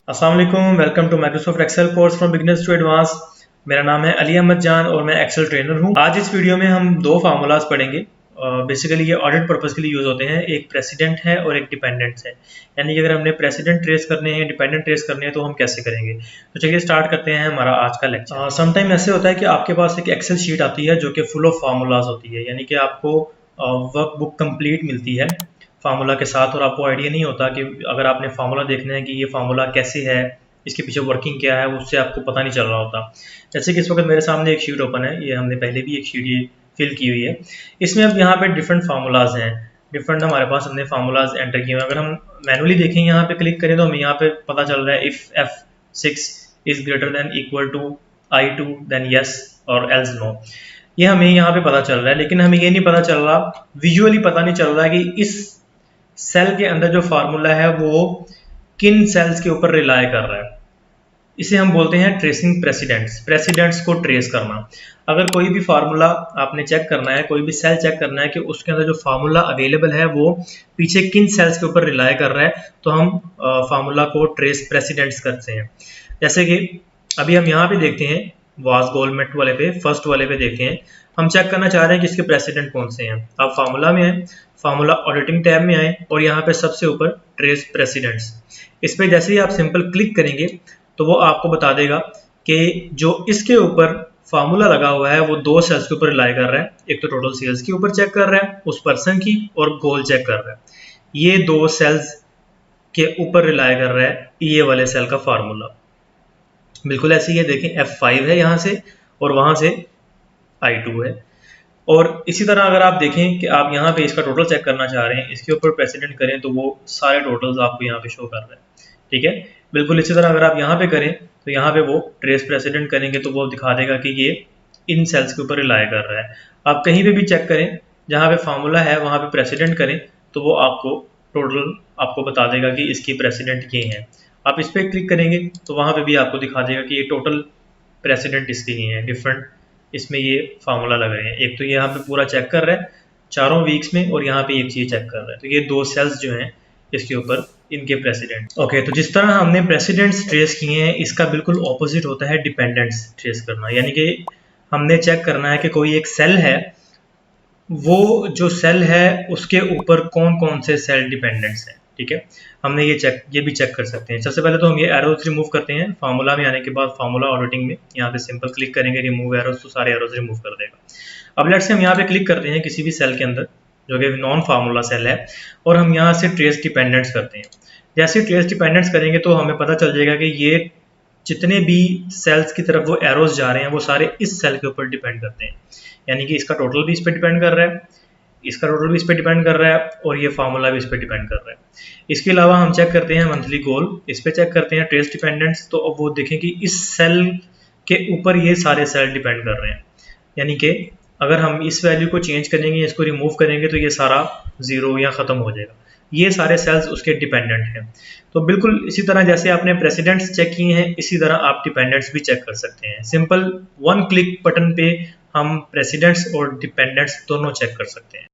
अस्सलाम वालेकुम, welcome to Microsoft Excel course from beginners to advance. मेरा नाम है अली अहमद जान और मैं एक्सेल ट्रेनर हूं। आज इस वीडियो में हम दो फार्मूलाज पढ़ेंगे। बेसिकली ये ऑडिट पर्पस के लिए यूज होते हैं। एक प्रेसिडेंट है और एक डिपेंडेंट है। यानी कि अगर हमने प्रेसिडेंट ट्रेस करने हैं, डिपेंडेंट ट्रेस करने हैं तो हम कैसे करेंगे। तो चलिए स्टार्ट करते हैं हमारा आज का लेक्चर। समटाइम ऐसे होता है कि आपके पास एक एक्सेल शीट आती है जो कि फुल ऑफ फार्मूलाज होती है, यानी कि आपको वर्क बुक कंप्लीट मिलती है फार्मूला के साथ, और आपको आइडिया नहीं होता कि अगर आपने फार्मूला देखना है कि ये फार्मूला कैसे है, इसके पीछे वर्किंग क्या है, उससे आपको पता नहीं चल रहा होता। जैसे कि इस वक्त मेरे सामने एक शीट ओपन है, ये हमने पहले भी एक शीट ये फिल की हुई है। इसमें अब यहाँ पे डिफरेंट फार्मूलाज हैं, डिफरेंट हमारे पास हमने फार्मूलाज एंटर किए हुए हैं। अगर हम मैनुअली देखें, यहाँ पे क्लिक करें तो हमें यहाँ पे पता चल रहा है if F6 is greater than equal to I2 then yes और एल्स नो। ये हमें यहाँ पे पता चल रहा है, लेकिन हमें ये नहीं पता चल रहा, विजुअली पता नहीं चल रहा कि इस सेल के अंदर जो फार्मूला है वो किन सेल्स के ऊपर रिलाय कर रहा है। इसे हम बोलते हैं ट्रेसिंग प्रेसिडेंट्स, प्रेसिडेंट्स को ट्रेस करना। अगर कोई भी फार्मूला आपने चेक करना है, कोई भी सेल चेक करना है कि उसके अंदर जो फार्मूला अवेलेबल है वो पीछे किन सेल्स के ऊपर रिलाय कर रहा है, तो हम फार्मूला को ट्रेस प्रेसिडेंट्स करते हैं। जैसे कि अभी हम यहाँ पे देखते हैं, वास गोलमेट वाले पे, फर्स्ट वाले पे देखते हैं, हम चेक करना चाह रहे हैं कि इसके प्रेसिडेंट कौन से हैं। आप फार्मूला में आए, फार्मूला ऑडिटिंग टैब में आए और यहाँ पे सबसे ऊपर ट्रेस प्रेसिडेंट्स, इस पे जैसे ही आप सिंपल क्लिक करेंगे तो वो आपको बता देगा कि जो इसके ऊपर फार्मूला लगा हुआ है वो दो सेल्स के ऊपर रिलाई कर रहा है। एक तो टोटल सेल्स के ऊपर चेक कर रहा है उस पर्सन की, और गोल चेक कर रहा है। ये दो सेल्स के ऊपर रिलाई कर रहा है ये वाले सेल का फार्मूला। बिल्कुल ऐसे ही है, देखें F5 है यहाँ से और वहां से I2 है। और इसी तरह अगर आप देखें कि आप यहाँ पे इसका टोटल चेक करना चाह रहे हैं, इसके ऊपर प्रेसिडेंट करें तो वो सारे टोटल्स आपको यहाँ पे शो कर रहे हैं। ठीक है, बिल्कुल इसी तरह अगर आप यहाँ पे करें तो यहाँ पे वो ट्रेस प्रेसिडेंट करेंगे तो वो दिखा देगा कि ये इन सेल्स के ऊपर रिलाय कर रहा है। आप कहीं पे भी चेक करें जहाँ पे फार्मूला है वहाँ पे प्रेसिडेंट करें तो वो आपको टोटल आपको बता देगा कि इसकी प्रेसिडेंट ये हैं। आप इस पर क्लिक करेंगे तो वहाँ पे भी आपको दिखा देगा कि ये टोटल प्रेसिडेंट इसके ही हैं, डिफरेंट इसमें ये फार्मूला लग रहे हैं। एक तो ये यहाँ पे पूरा चेक कर रहा है चारों वीक्स में, और यहाँ पे एक चीज चेक कर रहा है। तो ये दो सेल्स जो हैं इसके ऊपर इनके प्रेसिडेंट। ओके, तो जिस तरह हमने प्रेसिडेंट्स ट्रेस किए हैं, इसका बिल्कुल ऑपोजिट होता है डिपेंडेंट्स ट्रेस करना। यानी कि हमने चेक करना है कि कोई एक सेल है, वो जो सेल है उसके ऊपर कौन कौन से सेल डिपेंडेंट्स हैं। ठीक है, हमने ये भी चेक कर सकते हैं। सबसे पहले तो हम ये एरोज रिमूव करते हैं। फार्मूला में आने के बाद फार्मूला ऑडिटिंग में यहाँ पे सिंपल क्लिक करेंगे रिमूव एरोज, तो सारे एरोज रिमूव कर देगा। अब लेट्स से हम यहाँ पे क्लिक करते हैं किसी भी सेल के अंदर जो कि नॉन फार्मूला सेल है, और हम यहाँ से ट्रेस डिपेंडेंट्स करते हैं। जैसे ट्रेस डिपेंडेंट्स करेंगे तो हमें पता चल जाएगा कि ये जितने भी सेल्स की तरफ वो एरोज जा रहे हैं वो सारे इस सेल के ऊपर डिपेंड करते हैं। यानी कि इसका टोटल भी इस पर डिपेंड कर रहा है, इसका टोटल भी इस पर डिपेंड कर रहा है, और ये फार्मूला भी इस पर डिपेंड कर रहा है। इसके अलावा हम चेक करते हैं मंथली गोल, इस पे चेक करते हैं ट्रेस डिपेंडेंट्स, तो अब वो देखें कि इस सेल के ऊपर ये सारे सेल डिपेंड कर रहे हैं। यानी कि अगर हम इस वैल्यू को चेंज करेंगे, इसको रिमूव करेंगे तो ये सारा जीरो या खत्म हो जाएगा। ये सारे सेल्स उसके डिपेंडेंट हैं। तो बिल्कुल इसी तरह जैसे आपने प्रेसिडेंट्स चेक किए हैं, इसी तरह आप डिपेंडेंट्स भी चेक कर सकते हैं। सिंपल वन क्लिक बटन पे हम प्रेसिडेंट्स और डिपेंडेंट्स दोनों चेक कर सकते हैं।